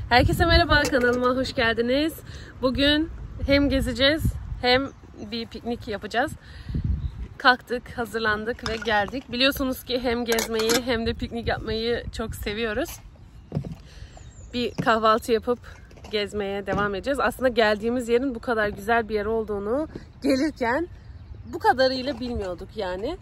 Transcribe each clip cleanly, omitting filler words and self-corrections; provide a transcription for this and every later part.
Herkese merhaba, kanalıma hoş geldiniz. Bugün hem gezeceğiz hem bir piknik yapacağız. Kalktık, hazırlandık ve geldik. Biliyorsunuz ki hem gezmeyi hem de piknik yapmayı çok seviyoruz. Bir kahvaltı yapıp gezmeye devam edeceğiz. Aslında geldiğimiz yerin bu kadar güzel bir yer olduğunu gelirken bu kadarıyla bilmiyorduk yani.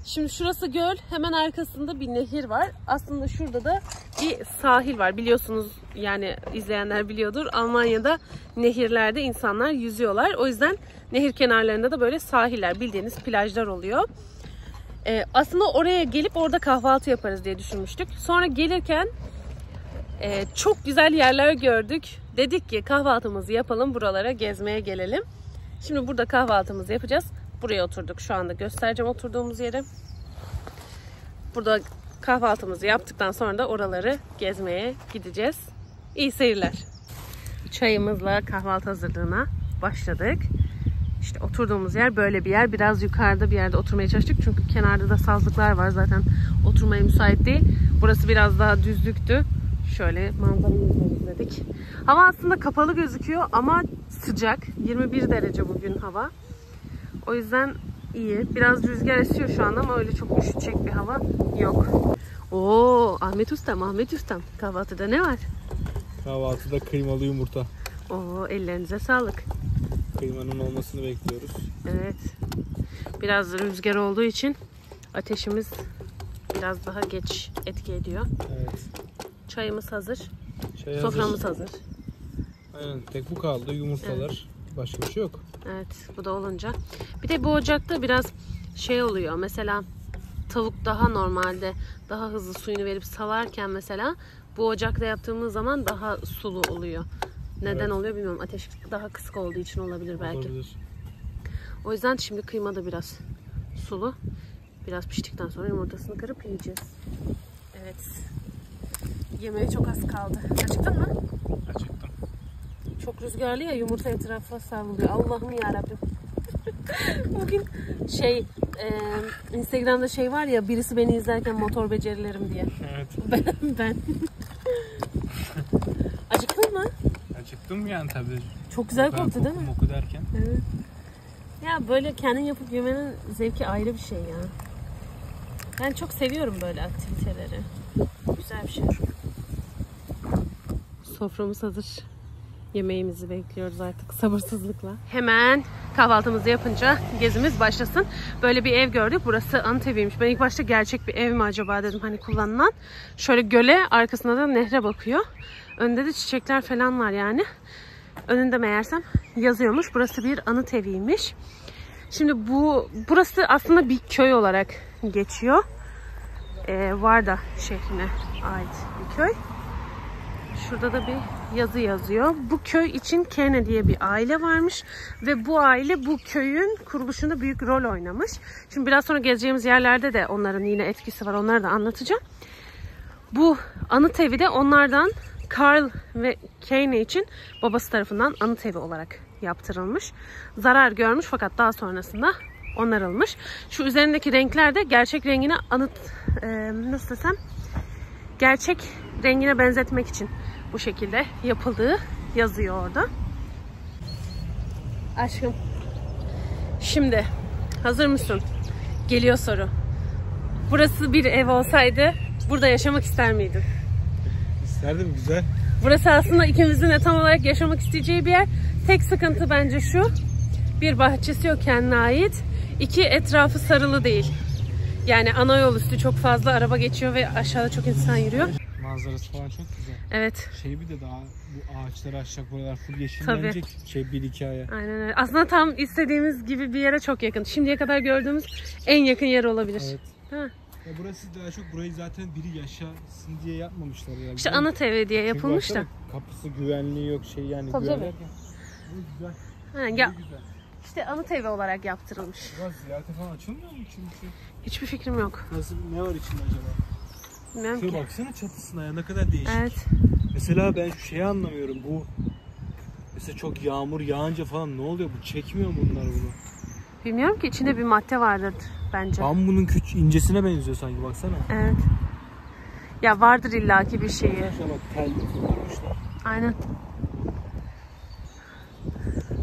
Şimdi şurası göl, hemen arkasında bir nehir var. Aslında şurada da bir sahil var. Biliyorsunuz, yani izleyenler biliyordur. Almanya'da nehirlerde insanlar yüzüyorlar. O yüzden nehir kenarlarında da böyle sahiller, bildiğiniz plajlar oluyor. Aslında oraya gelip orada kahvaltı yaparız diye düşünmüştük. Sonra gelirken çok güzel yerler gördük. Dedik ki kahvaltımızı yapalım, buralara gezmeye gelelim. Şimdi burada kahvaltımızı yapacağız. Buraya oturduk. Şu anda göstereceğim oturduğumuz yeri. Burada kahvaltımızı yaptıktan sonra da oraları gezmeye gideceğiz. İyi seyirler. Çayımızla kahvaltı hazırlığına başladık. İşte oturduğumuz yer böyle bir yer. Biraz yukarıda bir yerde oturmaya çalıştık. Çünkü kenarda da sazlıklar var. Zaten oturmaya müsait değil. Burası biraz daha düzlüktü. Şöyle manzarayı izledik. Hava aslında kapalı gözüküyor ama sıcak. 21 derece bugün hava. O yüzden iyi. Biraz rüzgar esiyor şu anda ama öyle çok üşütecek bir hava yok. Oo, Ahmet Ustam. Kahvaltıda ne var? Kahvaltıda kıymalı yumurta. Oo, ellerinize sağlık. Kıymanın olmasını bekliyoruz. Evet. Biraz rüzgar olduğu için ateşimiz biraz daha geç etki ediyor. Evet. Çayımız hazır. Çay Soframız hazır. Aynen. Tek bu kaldı. Yumurtalar. Evet. Başka bir şey yok. Evet. Bu da olunca. Bir de bu ocakta biraz şey oluyor. Mesela tavuk daha normalde daha hızlı suyunu verip salarken mesela bu ocakta yaptığımız zaman daha sulu oluyor. Neden evet. oluyor bilmiyorum. Ateş daha kısık olduğu için olabilir belki. Olabilir. O yüzden şimdi kıyma da biraz sulu. Biraz piştikten sonra yumurtasını kırıp yiyeceğiz. Evet. Yemeğe çok az kaldı. Acıktın mı? Acıktım. Çok rüzgarlı ya, yumurta etrafa savruluyor. Allah'ım yarabbim. Bugün Instagram'da şey var ya, birisi beni izlerken motor becerilerim diye. Evet. Ben. Acıktın mı? Acıktım yani tabii. Çok güzel koktu değil mi? Moku derken. Evet. Ya böyle kendin yapıp yemenin zevki ayrı bir şey ya. Ben çok seviyorum böyle aktiviteleri. Güzel bir şey. Soframız hazır. Yemeğimizi bekliyoruz artık sabırsızlıkla. Hemen kahvaltımızı yapınca gezimiz başlasın. Böyle bir ev gördük. Burası anıt eviymiş. Ben ilk başta gerçek bir ev mi acaba dedim, hani kullanılan. Şöyle göle, arkasında da nehre bakıyor. Önde de çiçekler falan var yani. Önünde meğersem yazıyormuş. Burası bir anıt eviymiş. Şimdi burası aslında bir köy olarak geçiyor. Varda şehrine ait bir köy. Şurada da bir yazı yazıyor. Bu köy için Kene diye bir aile varmış ve bu aile bu köyün kuruluşunda büyük rol oynamış. Şimdi biraz sonra gezeceğimiz yerlerde de onların yine etkisi var. Onları da anlatacağım. Bu anıt evi de onlardan Karl ve Kene için babası tarafından anıt evi olarak yaptırılmış. Zarar görmüş fakat daha sonrasında onarılmış. Şu üzerindeki renkler de gerçek rengine nasıl desem, gerçek rengine benzetmek için bu şekilde yapıldığı yazıyor orada. Aşkım, şimdi hazır mısın? Geliyor soru. Burası bir ev olsaydı burada yaşamak ister miydin? İsterdim, güzel. Burası aslında ikimizin de tam olarak yaşamak isteyeceği bir yer. Tek sıkıntı bence şu: bir, bahçesi yok kendine ait. İki, etrafı sarılı değil. Yani ana yol üstü çok fazla araba geçiyor ve aşağıda çok insan yürüyor. Manzarası falan çok güzel. Evet. Bir de daha bu ağaçları aşağı boyalar full yeşillenecek. Bir hikaye. Aynen öyle. Aslında tam istediğimiz gibi bir yere çok yakın. Şimdiye kadar gördüğümüz en yakın yer olabilir. Evet. Ha. Ya burası daha çok, burayı zaten biri yaşasın diye yapmamışlar ya. İşte anıt evi diye yapılmış da. Kapısı, güvenliği yok yani. Tabii güvenli. Bu güzel. Ha, ya, güzel. İşte anıt evi olarak yaptırılmış. Burası ziyarete falan açılmıyor mu çünkü? Hiçbir fikrim yok. Nasıl, ne var içinde acaba? Bilmiyorum ki. Baksana çatısına ya, ne kadar değişik. Evet. Mesela ben şu şeyi anlamıyorum. Bu mesela çok yağmur yağınca falan ne oluyor? Bu çekmiyor mu bunlar bunu? Bilmiyorum ki, içinde bir madde vardır bence. Bambunun incesine benziyor sanki, baksana. Evet. Ya vardır illaki bir şeyi. Şuna bak, telli tutmuşlar. Aynen.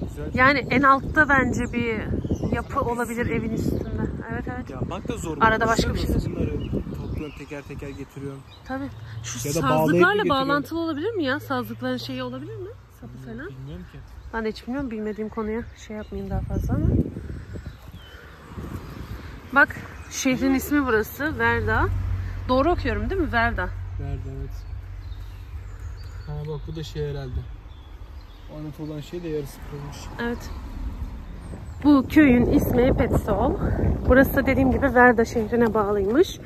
Güzel. Yani en altta bence bir yapı olabilir evin üstünde. Evet evet. Yapmak da zor. Arada başka bir şey. Bunları topluyorsun, teker teker getiriyorsun. Tabii. Şu Ya da bağlayıp sazlıklarla getiriyorum. bağlantılı olabilir mi ya? Sazlıkların şeyi olabilir mi? Sapı falan. Bilmiyorum ki. Ben de hiç bilmiyorum. Bilmediğim konuya şey yapmayayım daha fazla ama. Bak şehrin ismi burası. Verda. Doğru okuyorum değil mi? Verda. Verdi, evet. Ha bak, bu da şey herhalde. Anıt olan şey de yarısı kırılmış. Evet. Bu köyün ismi Petzold. Burası da dediğim gibi Verda şehrine bağlıymış.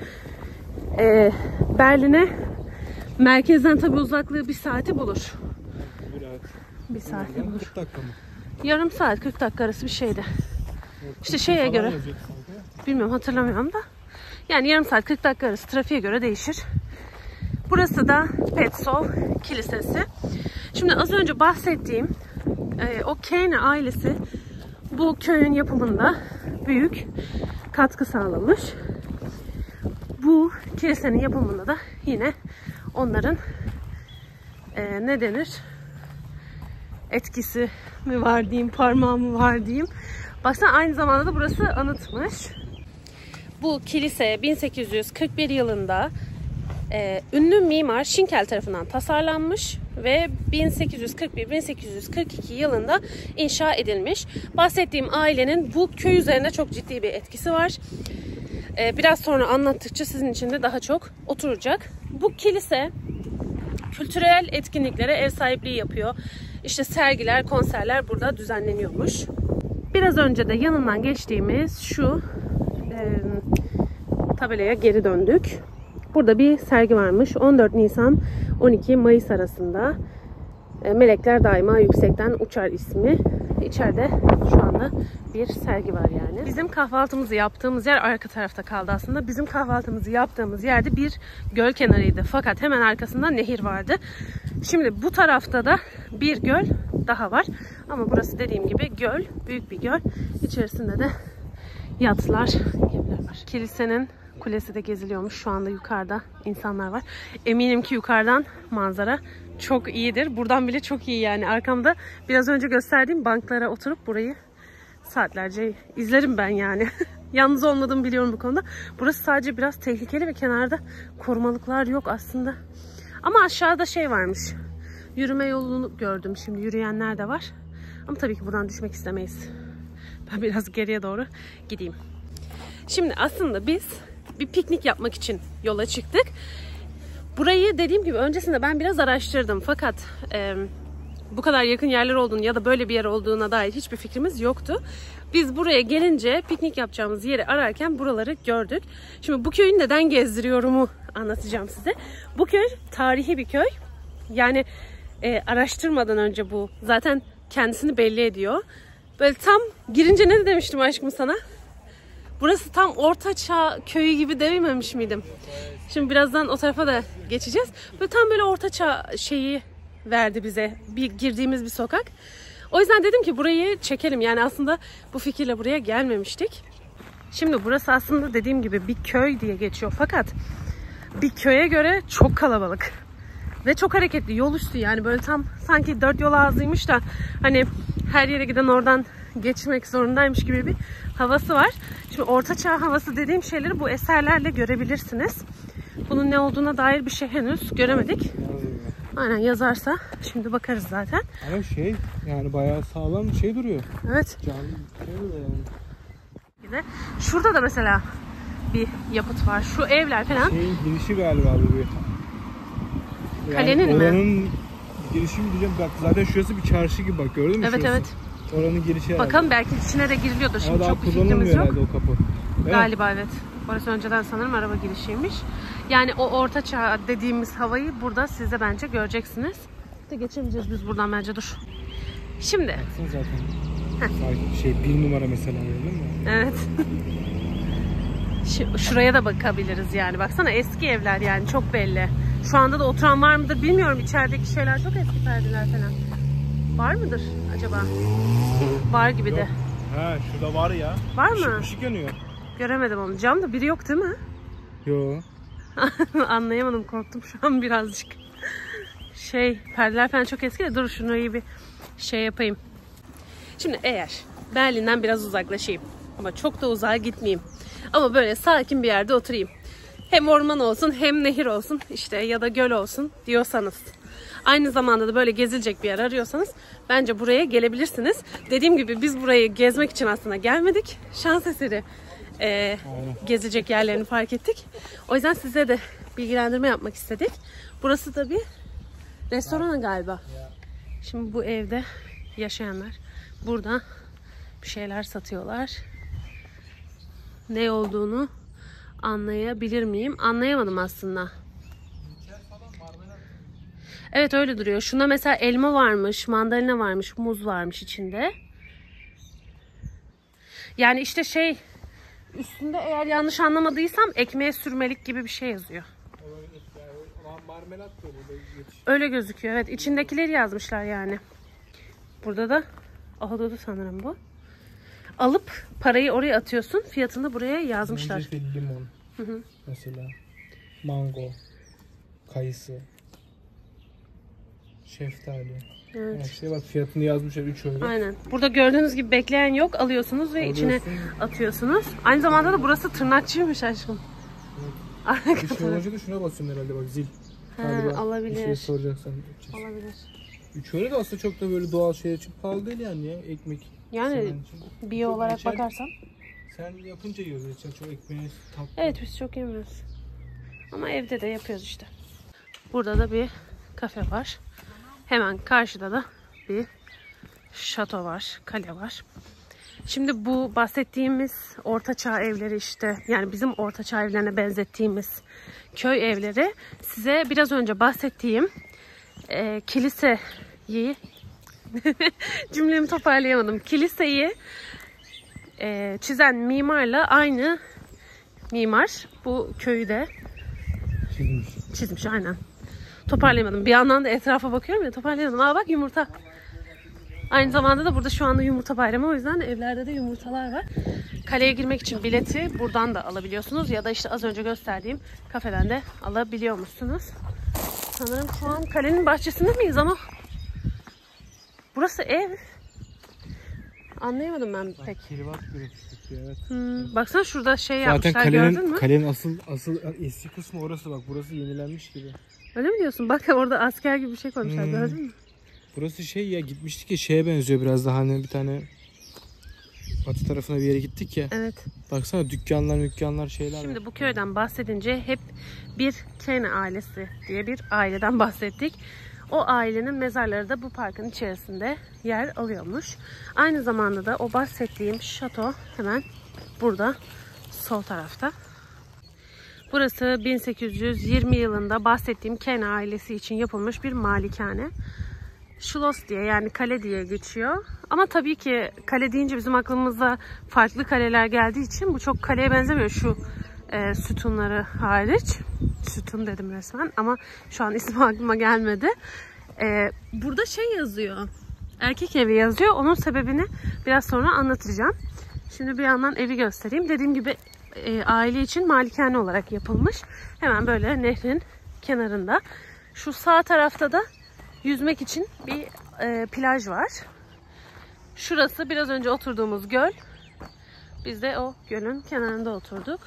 Berlin'e merkezden tabi uzaklığı bir saati bulur. Bir saati bulur. 40 dakika mı? Yarım saat 40 dakika arası bir şeydi. İşte şeye göre. Bilmiyorum, hatırlamıyorum da. Yani yarım saat 40 dakika arası trafiğe göre değişir. Burası da Petzold Kilisesi. Şimdi az önce bahsettiğim o Kane ailesi bu köyün yapımında büyük katkı sağlamış. Bu kilisenin yapımında da yine onların ne denir? Etkisi mi var diyeyim, parmağı mı var diyeyim. Baksana, aynı zamanda da burası anıtmış. Bu kilise 1841 yılında ünlü mimar Schinkel tarafından tasarlanmış ve 1841-1842 yılında inşa edilmiş. Bahsettiğim ailenin bu köy üzerinde çok ciddi bir etkisi var. Biraz sonra anlattıkça sizin için de daha çok oturacak. Bu kilise kültürel etkinliklere ev sahipliği yapıyor. İşte sergiler, konserler burada düzenleniyormuş. Biraz önce de yanından geçtiğimiz şu tabelaya geri döndük. Burada bir sergi varmış. 14 Nisan 12 Mayıs arasında Melekler Daima Yüksekten Uçar ismi. İçeride şu anda bir sergi var yani. Bizim kahvaltımızı yaptığımız yer arka tarafta kaldı aslında. Bizim kahvaltımızı yaptığımız yerde bir göl kenarıydı. Fakat hemen arkasında nehir vardı. Şimdi bu tarafta da bir göl daha var. Ama burası dediğim gibi göl. Büyük bir göl. İçerisinde de yatlar, gemiler var. Kilisenin kulesi de geziliyormuş. Şu anda yukarıda insanlar var. Eminim ki yukarıdan manzara çok iyidir. Buradan bile çok iyi yani. Arkamda biraz önce gösterdiğim banklara oturup burayı saatlerce izlerim ben yani. Yalnız olmadığımı biliyorum bu konuda. Burası sadece biraz tehlikeli ve kenarda korumalıklar yok aslında. Ama aşağıda şey varmış. Yürüme yolunu gördüm. Şimdi yürüyenler de var. Ama tabii ki buradan düşmek istemeyiz. Ben biraz geriye doğru gideyim. Şimdi aslında biz bir piknik yapmak için yola çıktık. Burayı dediğim gibi öncesinde ben biraz araştırdım. Fakat bu kadar yakın yerler olduğunu ya da böyle bir yer olduğuna dair hiçbir fikrimiz yoktu. Biz buraya gelince piknik yapacağımız yeri ararken buraları gördük. Şimdi bu köyü neden gezdiriyorumu anlatacağım size. Bu köy tarihi bir köy. Yani araştırmadan önce bu zaten kendisini belli ediyor. Böyle tam girince ne demiştim aşkım sana? Burası tam Orta Çağ köyü gibi dememiş miydim? Şimdi birazdan o tarafa da geçeceğiz. Böyle tam böyle Orta Çağ şeyi verdi bize. Girdiğimiz bir sokak. O yüzden dedim ki burayı çekelim. Yani aslında bu fikirle buraya gelmemiştik. Şimdi burası aslında dediğim gibi bir köy diye geçiyor. Fakat bir köye göre çok kalabalık. Ve çok hareketli. Yol üstü yani böyle tam sanki 4 yol ağzıymış da hani her yere giden oradan geçmek zorundaymış gibi bir havası var. Şimdi ortaçağ havası dediğim şeyleri bu eserlerle görebilirsiniz. Bunun ne olduğuna dair bir şey henüz göremedik. Aynen, yazarsa şimdi bakarız zaten. Ama şey yani bayağı sağlam şey duruyor. Evet. Canlı şey duruyor yani. Şurada da mesela bir yapıt var. Şu evler falan. Şeyin girişi galiba bu bir. Yani kalenin mi? Girişi mi diyeceğim, bak zaten şurası bir çarşı gibi, bak gördün mü? Evet şurası? evet. Oranın girişi herhalde. Bakalım belki içine de giriliyordur. Şimdi ama çok bir fikrimiz yok. O kapı. Galiba evet. Orası önceden sanırım araba girişiymiş. Yani o orta çağ dediğimiz havayı burada siz de bence göreceksiniz. De geçemeyeceğiz biz buradan bence, dur. Şimdi. Baksana zaten. Şey 1 numara mesela, değil mi? Evet. Şuraya da bakabiliriz yani. Baksana eski evler yani, çok belli. Şu anda da oturan var mıdır bilmiyorum. İçerideki şeyler çok eski perdeler falan. Var mıdır acaba? Var gibi de. Ha şurada var ya. Var mı? Işık yanıyor. Göremedim onu. Camda biri yok değil mi? Yok. Anlayamadım, korktum şu an birazcık. Perdeler falan çok eski de dur şunu bir şey yapayım. Şimdi eğer Berlin'den biraz uzaklaşayım ama çok da uzağa gitmeyeyim. Ama böyle sakin bir yerde oturayım. Hem orman olsun hem nehir olsun işte ya da göl olsun diyorsanız. Aynı zamanda da böyle gezilecek bir yer arıyorsanız bence buraya gelebilirsiniz. Dediğim gibi biz burayı gezmek için aslında gelmedik. Şans eseri gezecek yerlerini fark ettik. O yüzden size de bilgilendirme yapmak istedik. Burası da bir restoran galiba. Şimdi bu evde yaşayanlar burada bir şeyler satıyorlar. Ne olduğunu anlayabilir miyim? Anlayamadım aslında. Evet öyle duruyor. Şunda mesela elma varmış, mandalina varmış, muz varmış içinde. Yani işte üstünde eğer yanlış anlamadıysam ekmeğe sürmelik gibi bir şey yazıyor. Öyle gözüküyor. Evet içindekileri yazmışlar yani. Burada da ahududu sanırım bu. Alıp parayı oraya atıyorsun. Fiyatını buraya yazmışlar. Zencefil, limon. Hı. Mesela mango, kayısı, şeftali. Evet. İşte bak fiyatını yazmışlar 3 euro. Aynen. Burada gördüğünüz gibi bekleyen yok. Alıyorsunuz ve içine atıyorsunuz. Aynı zamanda da burası tırnakçıymış aşkım. Evet. Bir şey olunca da şuna basıyorsun herhalde bak zil. Olabilir. Bir şey soracaksan. Olabilir. 3 euro da aslında çok da böyle doğal şeyler için pahalı değil yani ya ekmek. Yani biyo olarak bakarsan. Sen yapınca yiyoruz reçel çok ekmeği tatlı. Evet biz çok yemiyoruz. Ama evde de yapıyoruz işte. Burada da bir kafe var. Hemen karşıda da bir şato var, kale var. Şimdi bu bahsettiğimiz ortaçağ evleri işte yani bizim ortaçağ evlerine benzettiğimiz köy evleri size biraz önce bahsettiğim kiliseyi cümlemi toparlayamadım. Kiliseyi çizen mimarla aynı mimar bu köyü de çizmiş aynen. Toparlayamadım. Bir yandan da etrafa bakıyorum ya toparlayamadım. Aa bak yumurta. Aynı zamanda da burada şu anda yumurta bayramı. O yüzden evlerde de yumurtalar var. Kaleye girmek için bileti buradan da alabiliyorsunuz. Ya da işte az önce gösterdiğim kafeden de alabiliyormuşsunuz. Sanırım şu an kalenin bahçesinde miyiz ama burası ev. Anlayamadım ben pek. Evet. Baksana şurada yapmışlar gördün mü? Kalenin asıl eski kısmı orası bak. Burası yenilenmiş gibi. Öyle mi diyorsun? Bak orada asker gibi bir şey koymuşlar gördün mü? Burası ya gitmiştik ya şeye benziyor biraz daha hani bir tane batı tarafına bir yere gittik ya. Evet. Baksana dükkanlar şeyler. Şimdi bu köyden bahsedince hep bir Kene ailesi diye bir aileden bahsettik. O ailenin mezarları da bu parkın içerisinde yer alıyormuş. Aynı zamanda da o bahsettiğim şato hemen burada sol tarafta. Burası 1820 yılında bahsettiğim Kene ailesi için yapılmış bir malikane. Schloss diye yani kale diye geçiyor. Ama tabii ki kale deyince bizim aklımıza farklı kaleler geldiği için bu çok kaleye benzemiyor şu sütunları hariç. Sütun dedim resmen ama şu an ismi aklıma gelmedi. Burada yazıyor. Erkek evi yazıyor. Onun sebebini biraz sonra anlatacağım. Şimdi bir yandan evi göstereyim. Dediğim gibi aile için malikane olarak yapılmış. Hemen böyle nehrin kenarında. Şu sağ tarafta da yüzmek için bir plaj var. Şurası biraz önce oturduğumuz göl. Biz de o gölün kenarında oturduk.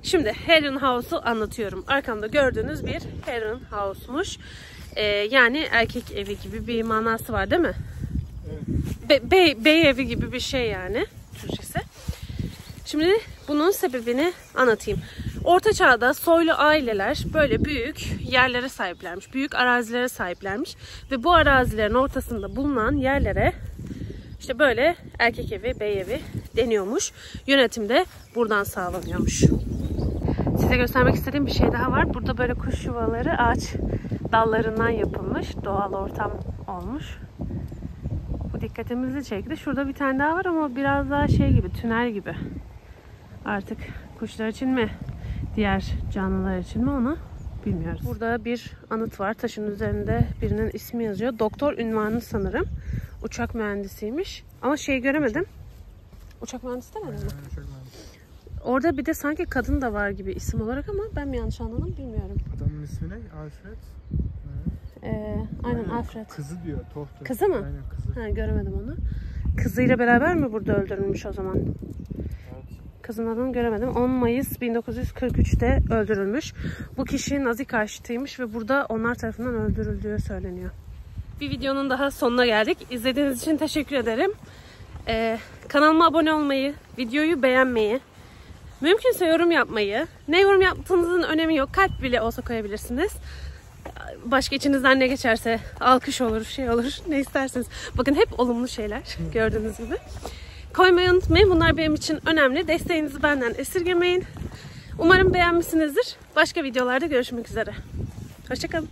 Şimdi Herrenhaus'u anlatıyorum. Arkamda gördüğünüz bir Herrenhaus'muş. Yani erkek evi gibi bir manası var değil mi? Evet. Bey evi gibi bir şey yani Türkçesi. Şimdi bunun sebebini anlatayım. Orta Çağ'da soylu aileler böyle büyük yerlere sahiplermiş. Büyük arazilere sahiplermiş. Ve bu arazilerin ortasında bulunan yerlere işte böyle erkek evi, bey evi deniyormuş. Yönetim de buradan sağlanıyormuş. Size göstermek istediğim bir şey daha var. Burada böyle kuş yuvaları ağaç dallarından yapılmış. Doğal ortam olmuş. Bu dikkatimizi çekti. Şurada bir tane daha var ama biraz daha gibi, tünel gibi. Artık kuşlar için mi, diğer canlılar için mi onu bilmiyoruz. Burada bir anıt var. Taşın üzerinde birinin ismi yazıyor. Doktor unvanı sanırım. Uçak mühendisiymiş. Ama göremedim. Uçak mühendisi demedim mi? Orada bir de sanki kadın da var gibi isim olarak ama ben mi yanlış anladım bilmiyorum. Adamın ismi ne? Alfred? Aynen Alfred. Kızı diyor. Tochter. Kızı mı? Aynen kızı. Ha, göremedim onu. Kızıyla beraber mi burada öldürülmüş o zaman? Evet. Kızın adını göremedim. 10 Mayıs 1943'te öldürülmüş. Bu kişi Nazi karşıtıymış ve burada onlar tarafından öldürüldüğü söyleniyor. Bir videonun daha sonuna geldik. İzlediğiniz için teşekkür ederim. Kanalıma abone olmayı, videoyu beğenmeyi, mümkünse yorum yapmayı, ne yorum yaptığınızın önemi yok. Kalp bile olsa koyabilirsiniz. Başka içinizden ne geçerse alkış olur, şey olur, ne isterseniz. Bakın hep olumlu şeyler gördüğünüz gibi. Koymayı unutmayın. Bunlar benim için önemli. Desteğinizi benden esirgemeyin. Umarım beğenmişsinizdir. Başka videolarda görüşmek üzere. Hoşça kalın.